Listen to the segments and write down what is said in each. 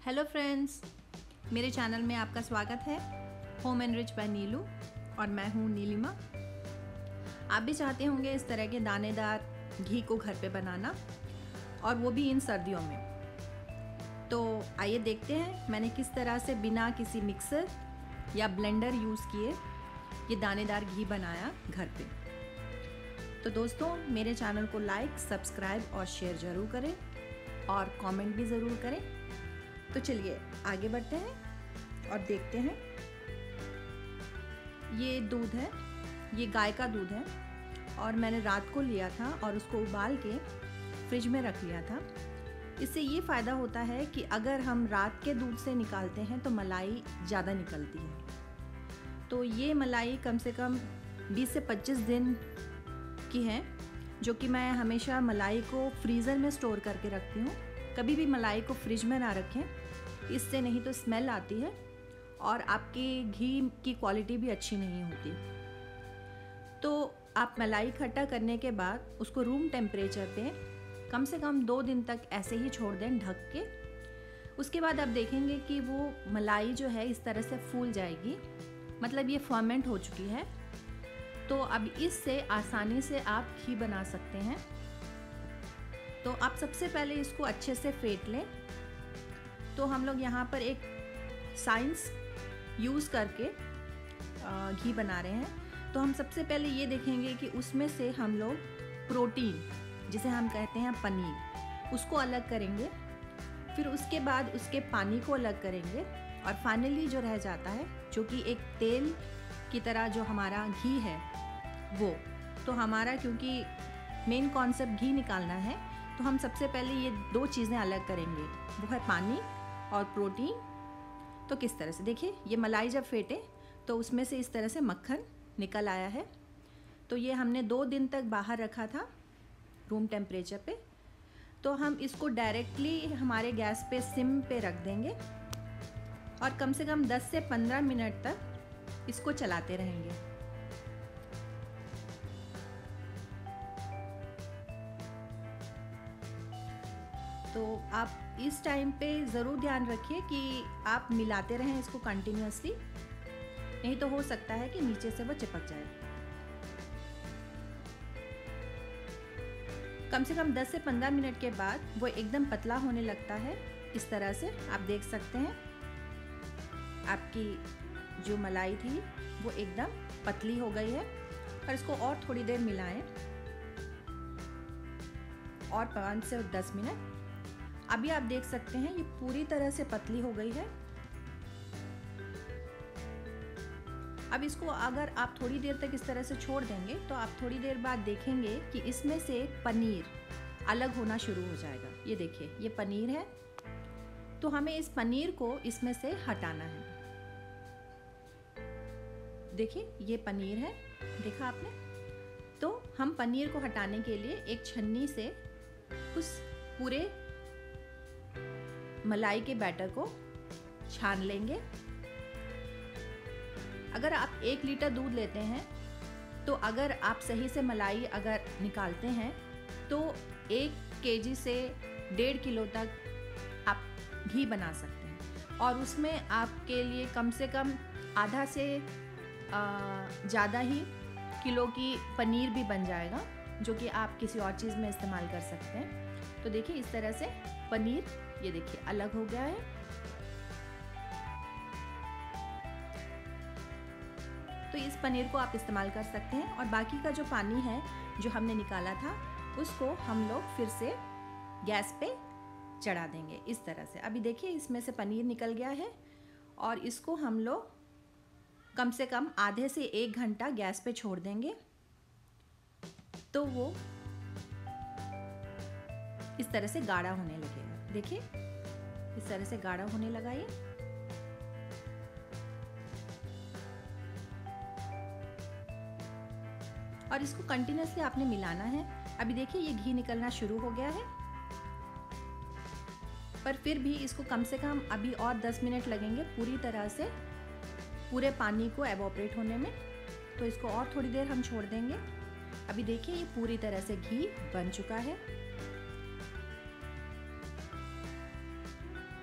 Hello friends, मेरे channel में आपका स्वागत है। होम एंड रिच बाय नीलू और मैं हूँ नीलिमा। आप भी चाहते होंगे इस तरह के दानेदार घी को घर पे बनाना, और वो भी इन सर्दियों में। तो आइए देखते हैं मैंने किस तरह से बिना किसी मिक्सर या ब्लेंडर यूज़ किए ये दानेदार घी बनाया घर पे। तो दोस्तों, मेरे चैनल को लाइक, सब्सक्राइब और शेयर ज़रूर करें और कमेंट भी ज़रूर करें। तो चलिए आगे बढ़ते हैं और देखते हैं। ये दूध है, ये गाय का दूध है और मैंने रात को लिया था और उसको उबाल के फ्रिज में रख लिया था। इससे ये फ़ायदा होता है कि अगर हम रात के दूध से निकालते हैं तो मलाई ज़्यादा निकलती है। तो ये मलाई कम से कम 20 से 25 दिन की है, जो कि मैं हमेशा मलाई को फ्रीज़र में स्टोर करके रखती हूँ। कभी भी मलाई को फ्रिज में ना रखें, इससे नहीं तो स्मेल आती है और आपकी घी की क्वालिटी भी अच्छी नहीं होती। तो आप मलाई इकट्ठा करने के बाद उसको रूम टेम्परेचर पे कम से कम 2 दिन तक ऐसे ही छोड़ दें ढक के। उसके बाद आप देखेंगे कि वो मलाई जो है इस तरह से फूल जाएगी, मतलब ये फर्मेंट हो चुकी है। तो अब इससे आसानी से आप घी बना सकते हैं। तो आप सबसे पहले इसको अच्छे से फेंट लें। तो हम लोग यहाँ पर एक साइंस यूज़ करके घी बना रहे हैं। तो हम सबसे पहले ये देखेंगे कि उसमें से हम लोग प्रोटीन, जिसे हम कहते हैं पनीर, उसको अलग करेंगे। फिर उसके बाद उसके पानी को अलग करेंगे और फाइनली जो रह जाता है, जो कि एक तेल की तरह जो हमारा घी है वो। तो हमारा क्योंकि मेन कॉन्सेप्ट घी निकालना है, तो हम सबसे पहले ये 2 चीज़ें अलग करेंगे, वो है पानी और प्रोटीन। तो किस तरह से देखिए, ये मलाई जब फेंटे तो उसमें से इस तरह से मक्खन निकल आया है। तो ये हमने 2 दिन तक बाहर रखा था रूम टेम्परेचर पे। तो हम इसको डायरेक्टली हमारे गैस पे सिम पे रख देंगे और कम से कम 10 से 15 मिनट तक इसको चलाते रहेंगे। तो आप इस टाइम पे ज़रूर ध्यान रखिए कि आप मिलाते रहें इसको कंटिन्यूअसली, नहीं तो हो सकता है कि नीचे से वो चिपक जाए। कम से कम 10 से 15 मिनट के बाद वो एकदम पतला होने लगता है। इस तरह से आप देख सकते हैं आपकी जो मलाई थी वो एकदम पतली हो गई है। और इसको और थोड़ी देर मिलाएं और 5 से 10 मिनट। अभी आप देख सकते हैं ये पूरी तरह से पतली हो गई है। अब इसको अगर आप थोड़ी देर तक इस तरह से छोड़ देंगे तो आप थोड़ी देर बाद देखेंगे कि इसमें से पनीर अलग होना शुरू हो जाएगा। ये देखिए, ये पनीर है। तो हमें इस पनीर को इसमें से हटाना है। देखिए, ये पनीर है, देखा आपने। तो हम पनीर को हटाने के लिए एक छन्नी से उस पूरे मलाई के बैटर को छान लेंगे। अगर आप 1 लीटर दूध लेते हैं तो अगर आप सही से मलाई अगर निकालते हैं तो 1 केजी से 1.5 किलो तक आप घी बना सकते हैं। और उसमें आपके लिए कम से कम आधा से ज़्यादा ही किलो की पनीर भी बन जाएगा, जो कि आप किसी और चीज़ में इस्तेमाल कर सकते हैं। तो देखिए, इस तरह से पनीर, ये देखिए, अलग हो गया है। तो इस पनीर को आप इस्तेमाल कर सकते हैं। और बाकी का जो पानी है जो हमने निकाला था, उसको हम लोग फिर से गैस पे चढ़ा देंगे इस तरह से। अभी देखिए, इसमें से पनीर निकल गया है और इसको हम लोग कम से कम आधे से 1 घंटा गैस पे छोड़ देंगे। तो वो इस तरह से गाढ़ा होने लगेगा। देखिए, इस तरह से गाढ़ा होने लगा ये। और इसको कंटिन्यूअसली आपने मिलाना है। अभी देखिए, ये घी निकलना शुरू हो गया है, पर फिर भी इसको कम से कम अभी और 10 मिनट लगेंगे पूरी तरह से पूरे पानी को एवोपरेट होने में। तो इसको और थोड़ी देर हम छोड़ देंगे। अभी देखिए, ये पूरी तरह से घी बन चुका है।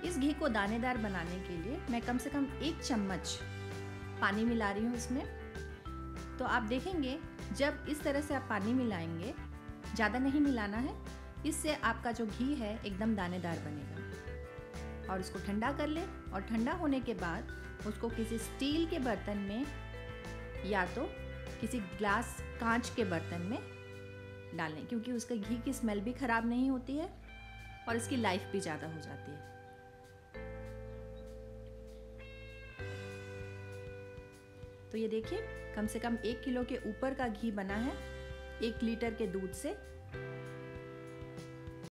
इस घी को दानेदार बनाने के लिए मैं कम से कम 1 चम्मच पानी मिला रही हूँ इसमें। तो आप देखेंगे जब इस तरह से आप पानी मिलाएंगे, ज़्यादा नहीं मिलाना है, इससे आपका जो घी है एकदम दानेदार बनेगा। और इसको ठंडा कर लें और ठंडा होने के बाद उसको किसी स्टील के बर्तन में या तो किसी ग्लास कांच के बर्तन में डालें, क्योंकि उसका घी की स्मेल भी ख़राब नहीं होती है और इसकी लाइफ भी ज़्यादा हो जाती है। तो ये देखिए कम से कम 1 किलो के ऊपर का घी बना है 1 लीटर के दूध से।